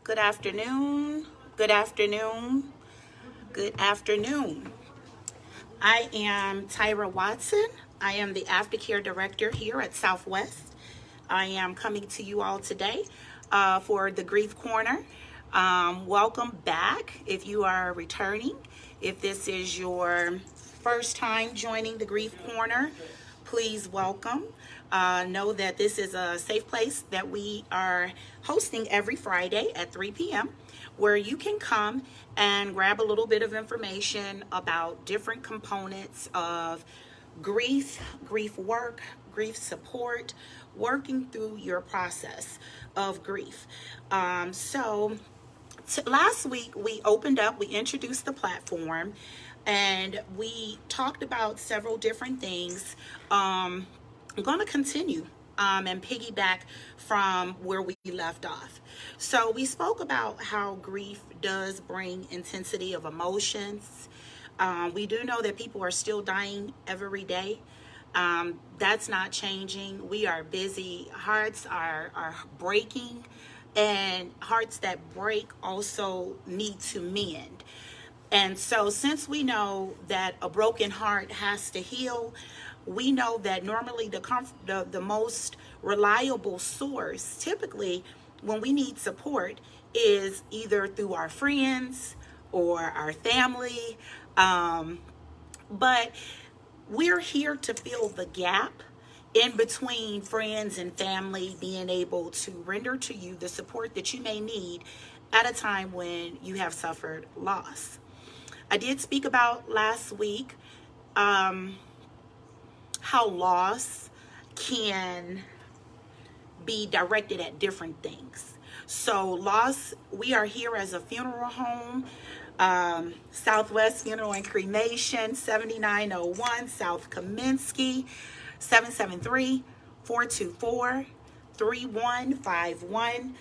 Good afternoon. Good afternoon. Good afternoon. I am Tyra Watson. I am the aftercare director here at Southwest. I am coming to you all today for the Grief Corner. Welcome back if you are returning. If this is your first time joining the Grief Corner, please welcome. Know that this is a safe place that we are hosting every Friday at 3 p.m. where you can come and grab a little bit of information about different components of grief work, grief support, working through your process of grief. Last week we opened up, we introduced the platform, and we talked about several different things. I'm going to continue and piggyback from where we left off. So we spoke about how grief does bring intensity of emotions. We do know that people are still dying every day. That's not changing. We are busy. Hearts are breaking, and hearts that break also need to mend. And so, since we know that a broken heart has to heal, we know that normally the most reliable source, typically when we need support, is either through our friends or our family. But we're here to fill the gap in between friends and family being able to render to you the support that you may need at a time when you have suffered loss. I did speak about last week how loss can be directed at different things. So loss, we are here as a funeral home, Southwest Funeral and Cremation, 7901 South Kaminsky, 773-424-3151.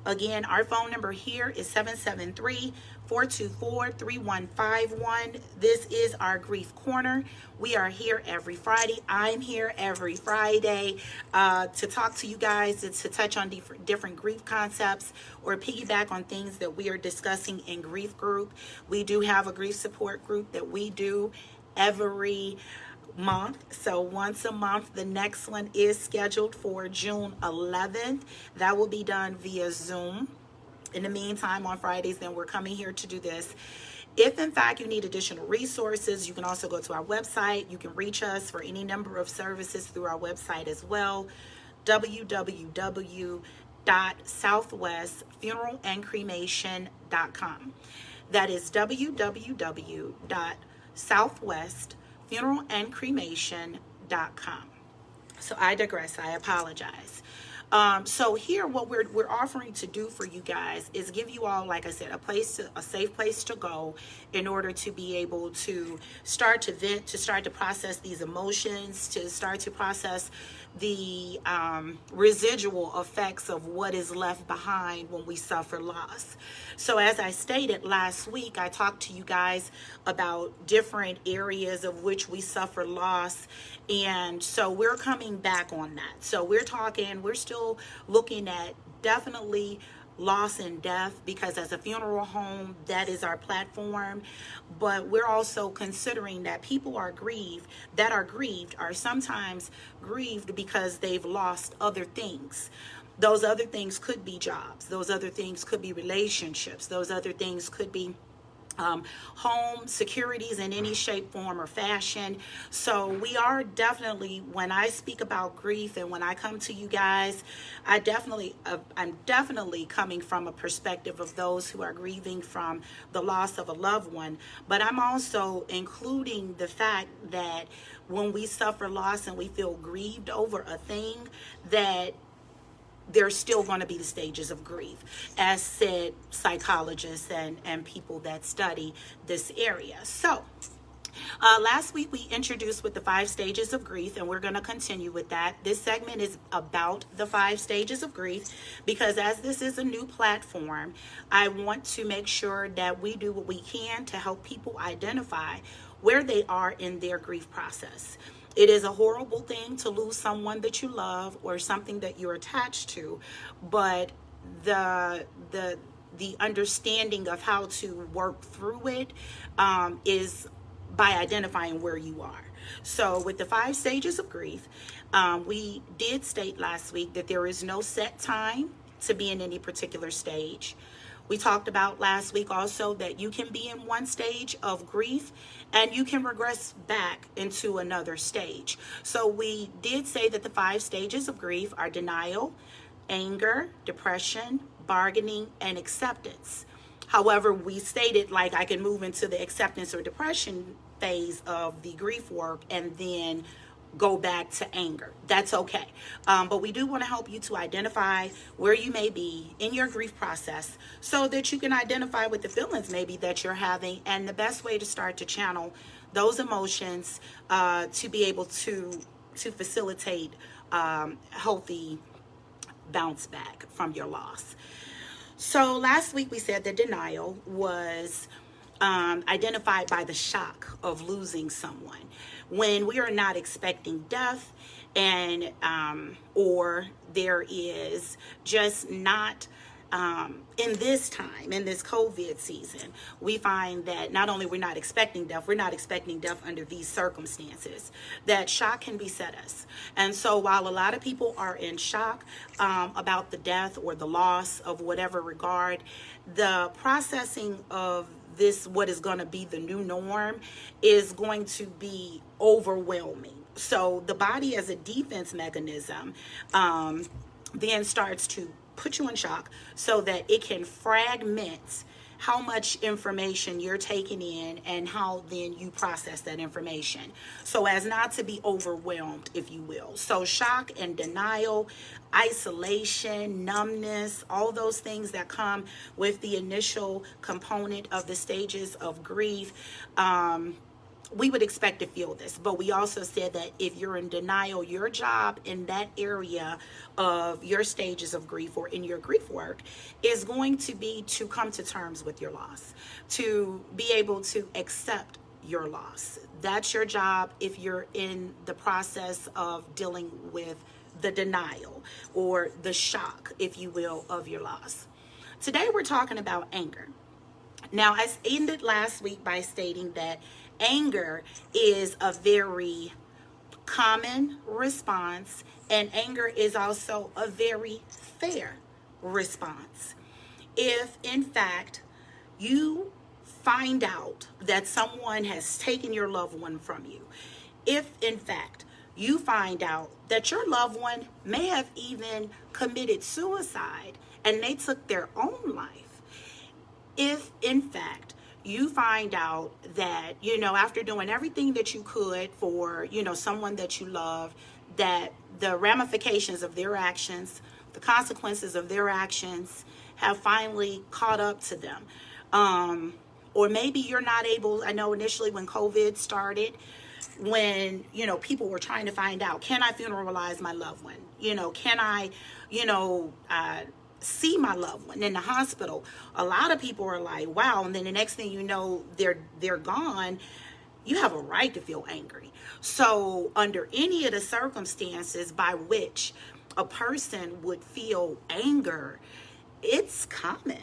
Again, our phone number here is 773-424-3151. This is our Grief Corner. We are here every Friday. I'm here every Friday to talk to you guys, to touch on different grief concepts or piggyback on things that we are discussing in Grief Group. We do have a grief support group that we do every month. So once a month. The next one is scheduled for June 11th. That will be done via Zoom. In the meantime, on Fridays, then we're coming here to do this. If in fact you need additional resources, you can also go to our website. You can reach us for any number of services through our website as well, www.southwestfuneralandcremation.com. That is www.southwestfuneralandcremation.com. So I digress. I apologize. So here, what we're offering to do for you guys is give you all, like I said, a safe place to go in order to be able to start to vent, to start to process these emotions, to start to process the residual effects of what is left behind when we suffer loss. So as I stated last week, I talked to you guys about different areas of which we suffer loss. And so we're coming back on that. So we're still looking at definitely loss and death, because as a funeral home, that is our platform. But we're also considering that people are grieved, are sometimes grieved because they've lost other things. Those other things could be jobs. Those other things could be relationships. Those other things could be home securities in any shape, form, or fashion. So we are definitely, when I speak about grief and when I come to you guys, I'm definitely coming from a perspective of those who are grieving from the loss of a loved one. But I'm also including the fact that when we suffer loss and we feel grieved over a thing, that there's still going to be the stages of grief, as said psychologists and people that study this area. So last week we introduced with the 5 stages of grief, and we're going to continue with that. This segment is about the 5 stages of grief because as this is a new platform, I want to make sure that we do what we can to help people identify where they are in their grief process. It is a horrible thing to lose someone that you love or something that you're attached to, but the the understanding of how to work through it is by identifying where you are. So with the 5 stages of grief, we did state last week that there is no set time to be in any particular stage. We talked about last week also that you can be in one stage of grief and you can regress back into another stage. So we did say that the 5 stages of grief are denial, anger, depression, bargaining, and acceptance. However, we stated like I can move into the acceptance or depression phase of the grief work and then go back to anger. That's okay. But we do want to help you to identify where you may be in your grief process so that you can identify what the feelings maybe that you're having and the best way to start to channel those emotions to be able to facilitate healthy bounce back from your loss. So last week we said that denial was identified by the shock of losing someone. When we are not expecting death and or there is just not in this time, in this COVID season, we find that not only we're not expecting death under these circumstances, that shock can beset us. And so while a lot of people are in shock about the death or the loss of whatever regard, the processing of this, what is going to be the new norm, is going to be overwhelming. So the body as a defense mechanism then starts to put you in shock so that it can fragment how much information you're taking in and how then you process that information so as not to be overwhelmed, if you will. So shock and denial, isolation, numbness, all those things that come with the initial component of the stages of grief, we would expect to feel this. But we also said that if you're in denial, your job in that area of your stages of grief or in your grief work is going to be to come to terms with your loss, to be able to accept your loss. That's your job if you're in the process of dealing with the denial or the shock, if you will, of your loss. Today we're talking about anger. Now, I ended last week by stating that anger is a very common response, and anger is also a very fair response. If, in fact, you find out that someone has taken your loved one from you, if, in fact, you find out that your loved one may have even committed suicide and they took their own life, if, in fact, you find out that, after doing everything that you could for, someone that you love, that the ramifications of their actions, the consequences of their actions have finally caught up to them. Or maybe you're not able, I know initially when COVID started, when, people were trying to find out, can I funeralize my loved one? Can I, see my loved one in the hospital? A lot of people are like, wow. And then the next thing you know, they're gone. You have a right to feel angry. So under any of the circumstances by which a person would feel anger, it's common.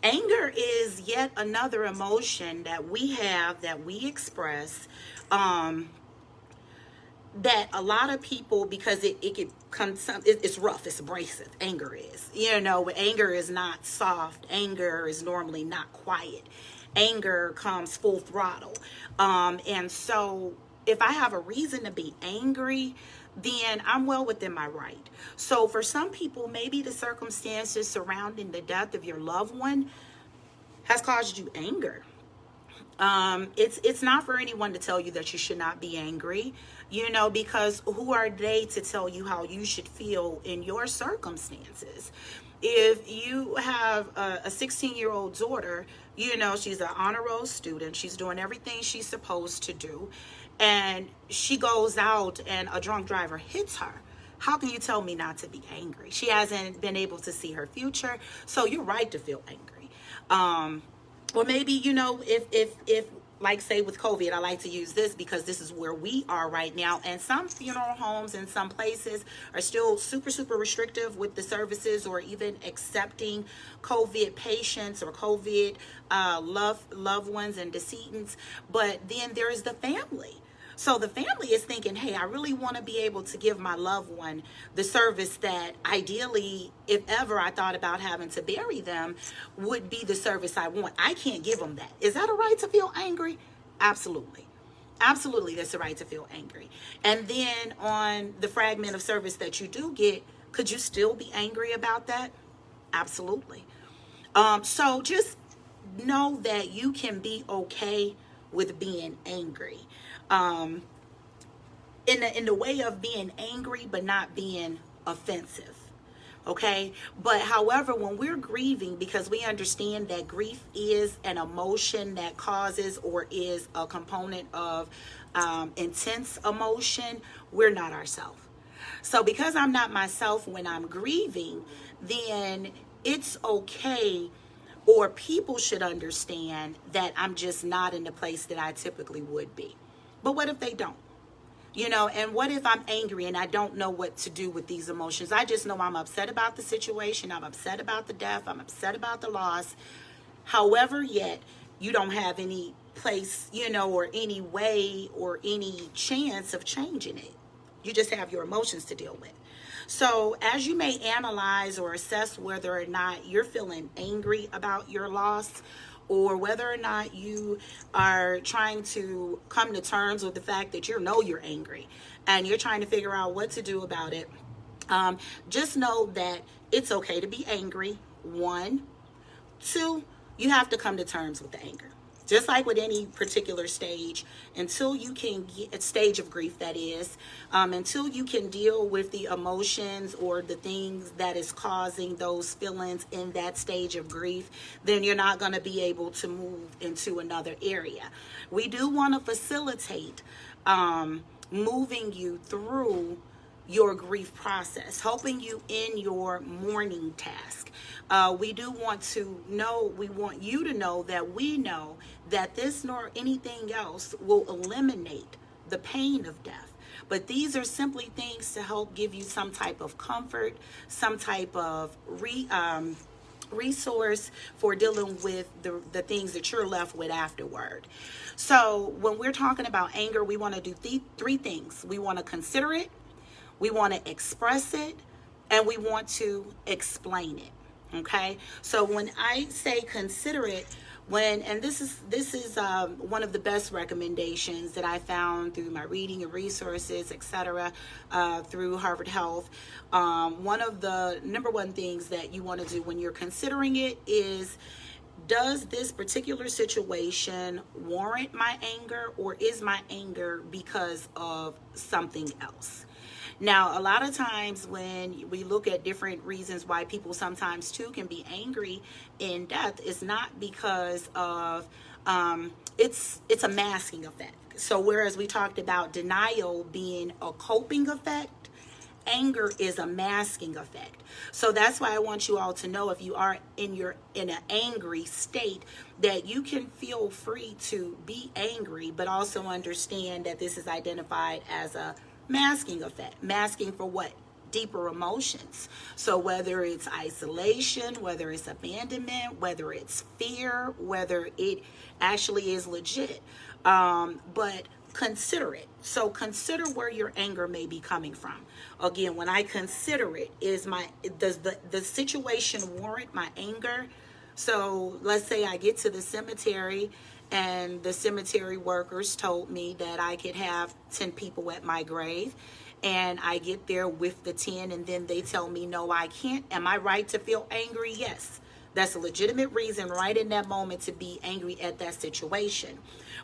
Anger is yet another emotion that we have, that we express, that a lot of people, because it could come, it's rough, it's abrasive. Anger is, anger is not soft. Anger is normally not quiet. Anger comes full throttle. And so if I have a reason to be angry, then I'm well within my right. So for some people, maybe the circumstances surrounding the death of your loved one has caused you anger. It's not for anyone to tell you that you should not be angry, because who are they to tell you how you should feel in your circumstances? If you have a 16-year-old daughter, she's an honor roll student, she's doing everything she's supposed to do, and she goes out and a drunk driver hits her, how can you tell me not to be angry? She hasn't been able to see her future, so you're right to feel angry. Or maybe, if like say with COVID, I like to use this because this is where we are right now. And some funeral homes in some places are still super, super restrictive with the services or even accepting COVID patients or COVID loved ones and decedents. But then there is the family. So the family is thinking, hey, I really want to be able to give my loved one the service that ideally, if ever I thought about having to bury them, would be the service I want. I can't give them that. Is that a right to feel angry? Absolutely. Absolutely, that's a right to feel angry. And then on the fragment of service that you do get, could you still be angry about that? Absolutely. So just know that you can be okay with being angry. In the way of being angry, but not being offensive. Okay. But however, when we're grieving, because we understand that grief is an emotion that causes or is a component of intense emotion, we're not ourselves. So because I'm not myself when I'm grieving, then it's okay, or people should understand that I'm just not in the place that I typically would be. But what if they don't? And what if I'm angry and I don't know what to do with these emotions? I just know I'm upset about the situation. I'm upset about the death. I'm upset about the loss. However, yet you don't have any place, or any way or any chance of changing it. You just have your emotions to deal with. So as you may analyze or assess whether or not you're feeling angry about your loss, or whether or not you are trying to come to terms with the fact that you're angry and you're trying to figure out what to do about it, just know that it's okay to be angry. 1, 2, you have to come to terms with the anger. Just like with any particular stage, until you can get a stage of grief, that is, until you can deal with the emotions or the things that is causing those feelings in that stage of grief, then you're not going to be able to move into another area. We do want to facilitate moving you through your grief process, helping you in your mourning task. We want you to know that we know that this nor anything else will eliminate the pain of death. But these are simply things to help give you some type of comfort, some type of resource for dealing with the things that you're left with afterward. So when we're talking about anger, we want to do three things. We want to consider it, we want to express it, and we want to explain it. Okay. So when I say consider it, this is one of the best recommendations that I found through my reading and resources, etc., through Harvard Health. One of the number one things that you want to do when you're considering it is, does this particular situation warrant my anger, or is my anger because of something else? Now, a lot of times when we look at different reasons why people sometimes too can be angry in death, it's not because of, it's a masking effect. So whereas we talked about denial being a coping effect, anger is a masking effect. So that's why I want you all to know, if you are in an angry state, that you can feel free to be angry, but also understand that this is identified as a masking effect. Masking for what? Deeper emotions. So whether it's isolation, whether it's abandonment, whether it's fear, whether it actually is legit, but consider it. So consider where your anger may be coming from. Again, when I consider it, does the situation warrant my anger? So let's say I get to the cemetery and the cemetery workers told me that I could have 10 people at my grave, and I get there with the 10 and then they tell me, no, I can't. Am I right to feel angry? Yes. That's a legitimate reason right in that moment to be angry at that situation.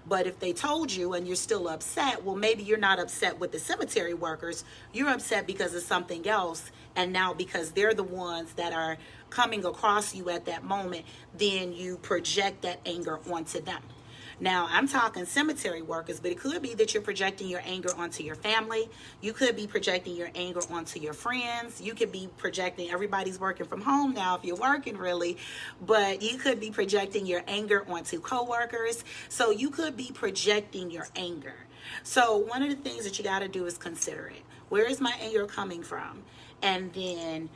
But if they told you and you're still upset, well, maybe you're not upset with the cemetery workers. You're upset because of something else. And now because they're the ones that are coming across you at that moment, then you project that anger onto them. Now, I'm talking cemetery workers, but it could be that you're projecting your anger onto your family. You could be projecting your anger onto your friends. You could be projecting, everybody's working from home now if you're working really, but you could be projecting your anger onto coworkers. So you could be projecting your anger. So one of the things that you got to do is consider it. Where is my anger coming from? And then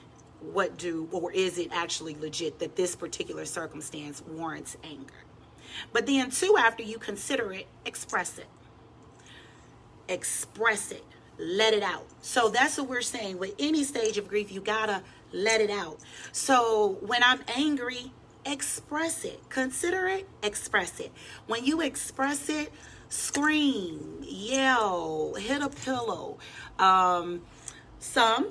or is it actually legit that this particular circumstance warrants anger? But then too, after you consider it, express it. Express it. Let it out. So that's what we're saying. With any stage of grief, you gotta let it out. So when I'm angry, express it. Consider it, express it. When you express it, scream, yell, hit a pillow. Some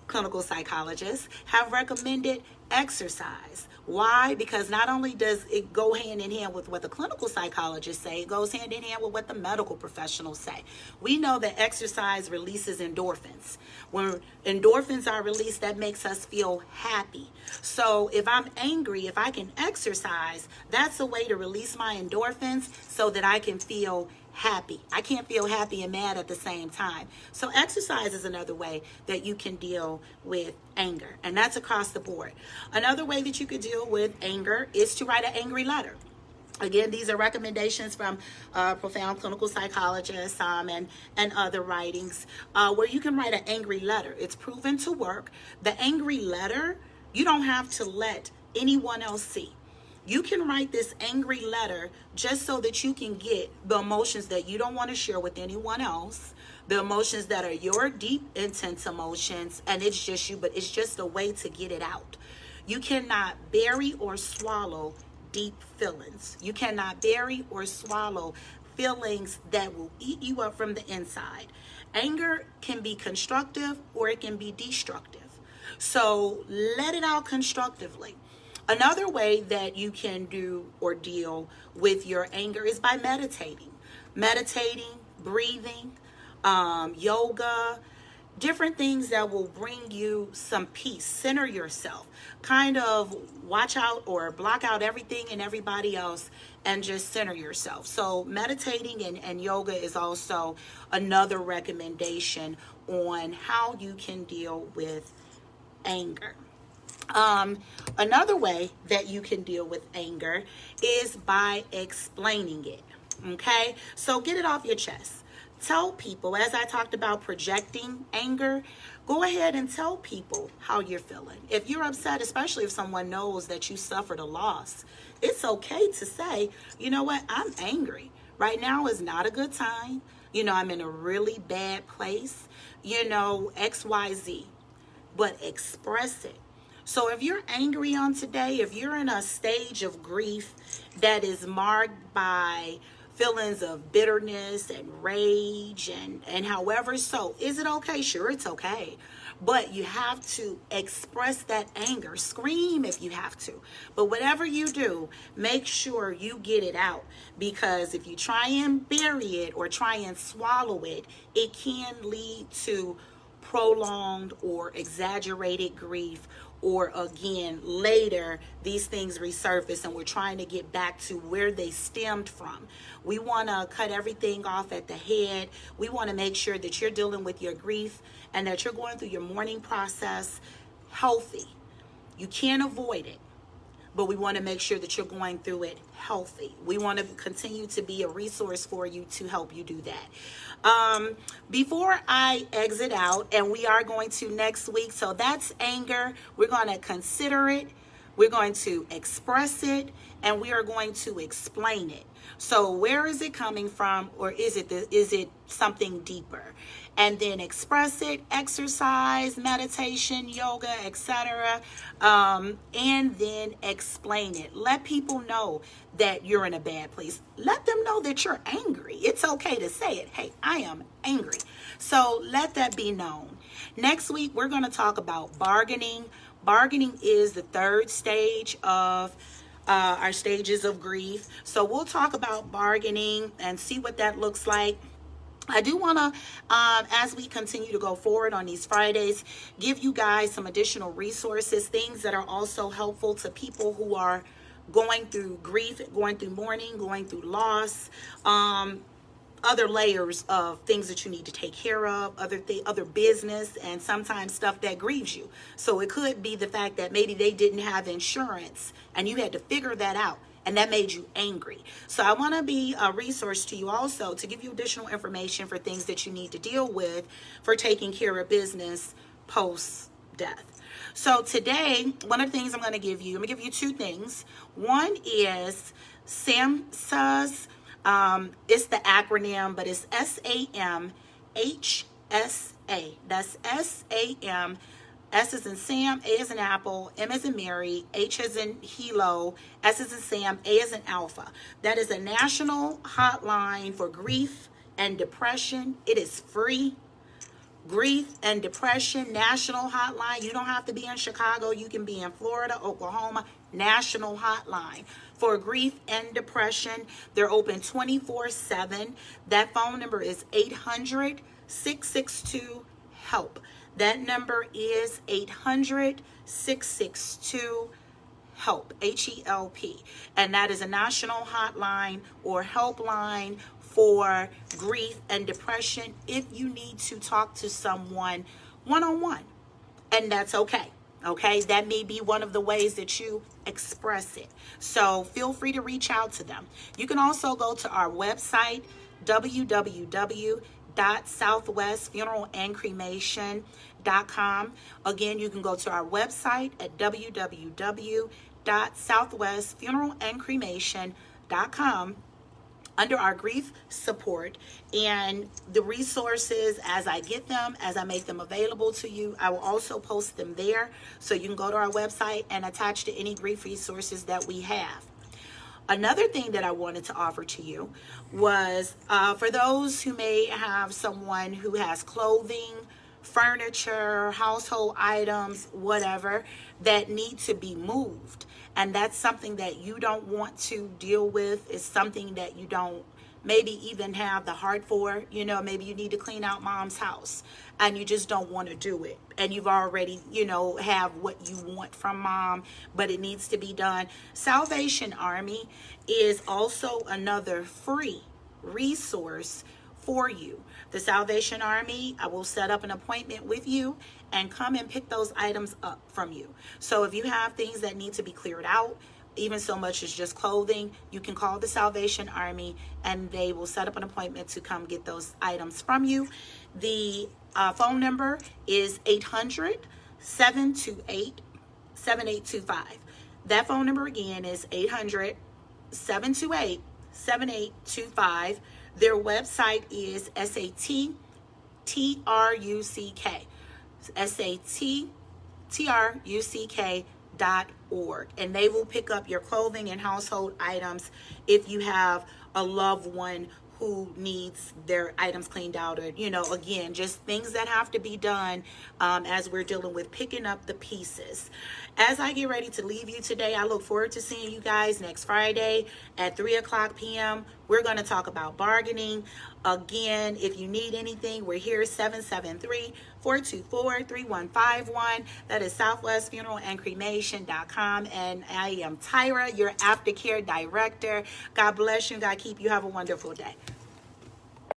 clinical psychologists have recommended exercise. Why? Because not only does it go hand in hand with what the clinical psychologists say, it goes hand in hand with what the medical professionals say. We know that exercise releases endorphins. When endorphins are released, that makes us feel happy. So if I'm angry, if I can exercise, that's a way to release my endorphins so that I can feel happy. I can't feel happy and mad at the same time. So exercise is another way that you can deal with anger, and that's across the board. Another way that you could deal with anger is to write an angry letter. Again, these are recommendations from profound clinical psychologists and other writings where you can write an angry letter. It's proven to work. The angry letter, you don't have to let anyone else see. You can write this angry letter just so that you can get the emotions that you don't want to share with anyone else, the emotions that are your deep, intense emotions, and it's just you, but it's just a way to get it out. You cannot bury or swallow deep feelings. You cannot bury or swallow feelings that will eat you up from the inside. Anger can be constructive or it can be destructive. So let it out constructively. Another way that you can do or deal with your anger is by meditating. Meditating, breathing, yoga, different things that will bring you some peace. Center yourself. Kind of watch out or block out everything and everybody else and just center yourself. So meditating and yoga is also another recommendation on how you can deal with anger. Another way that you can deal with anger is by explaining it. Okay, so get it off your chest. Tell people, as I talked about projecting anger, go ahead and tell people how you're feeling. If you're upset, especially if someone knows that you suffered a loss, it's okay to say, you know what, I'm angry. Right now is not a good time. I'm in a really bad place, XYZ, but express it. So if you're angry on today, if you're in a stage of grief that is marked by feelings of bitterness and rage and however so, is it okay? Sure, it's okay. But you have to express that anger. Scream if you have to. But whatever you do, make sure you get it out. Because if you try and bury it or try and swallow it, it can lead to prolonged or exaggerated grief, or again later these things resurface and we're trying to get back to where they stemmed from. We want to cut everything off at the head. We want to make sure that you're dealing with your grief and that you're going through your mourning process healthy. You can't avoid it, but we want to make sure that you're going through it healthy. We want to continue to be a resource for you to help you do that. Before I exit out, and we are going to next week, so that's anger. We're going to consider it. We're going to express it, and we are going to explain it. So where is it coming from, or is it something deeper? And then express it, exercise, meditation, yoga, etc. And then explain it. Let people know that you're in a bad place. Let them know that you're angry. It's okay to say it. Hey, I am angry. So let that be known. Next week, we're going to talk about bargaining. Bargaining is the third stage of our stages of grief. So we'll talk about bargaining and see what that looks like. I do want to, as we continue to go forward on these Fridays, give you guys some additional resources, things that are also helpful to people who are going through grief, going through mourning, going through loss, other layers of things that you need to take care of, other business, and sometimes stuff that grieves you. So it could be the fact that maybe they didn't have insurance and you had to figure that out, and that made you angry. So I want to be a resource to you also to give you additional information for things that you need to deal with for taking care of business post death. So today, one of the things I'm going to give you two things. One is SAMHSA. It's the acronym, but it's SAMHSA. That's SAM. S is in Sam, A is in Apple, M is in Mary, H is in Hilo, S is in Sam, A is in Alpha. That is a national hotline for grief and depression. It is free. Grief and depression national hotline. You don't have to be in Chicago. You can be in Florida, Oklahoma. National hotline for grief and depression. They're open 24/7. That phone number is 800-662-HELP. That number is 800-662-HELP, H-E-L-P. And that is a national hotline or helpline for grief and depression if you need to talk to someone one-on-one. And that's okay. Okay, that may be one of the ways that you express it. So feel free to reach out to them. You can also go to our website, www.southwestfunerallandcremation.com. Again, you can go to our website at www.southwestfunerallandcremation.com under our grief support, and the resources as I get them, as I make them available to you, I will also post them there, so you can go to our website and attach to any grief resources that we have. Another thing that I wanted to offer to you was for those who may have someone who has clothing, furniture, household items, whatever, that need to be moved. And that's something that you don't want to deal with. It's something that you don't maybe even have the heart for. You know, maybe you need to clean out mom's house and you just don't want to do it. And you've already, have what you want from mom, but it needs to be done. Salvation Army is also another free resource for you. The Salvation Army, I will set up an appointment with you and come and pick those items up from you. So if you have things that need to be cleared out, even so much as just clothing, you can call the Salvation Army and they will set up an appointment to come get those items from you. The phone number is 800-728-7825. That phone number again is 800-728-7825. Their website is SATTRUCK. SATTRUCK.org, and they will pick up your clothing and household items if you have a loved one who needs their items cleaned out, or again, just things that have to be done as we're dealing with picking up the pieces. As I get ready to leave you today, I look forward to seeing you guys next Friday at 3:00 p.m. We're going to talk about bargaining. Again, if you need anything, we're here, 773-424-3151. That is southwestfunerallandcremation.com. And I am Tyra, your aftercare director. God bless you. God keep you. Have a wonderful day.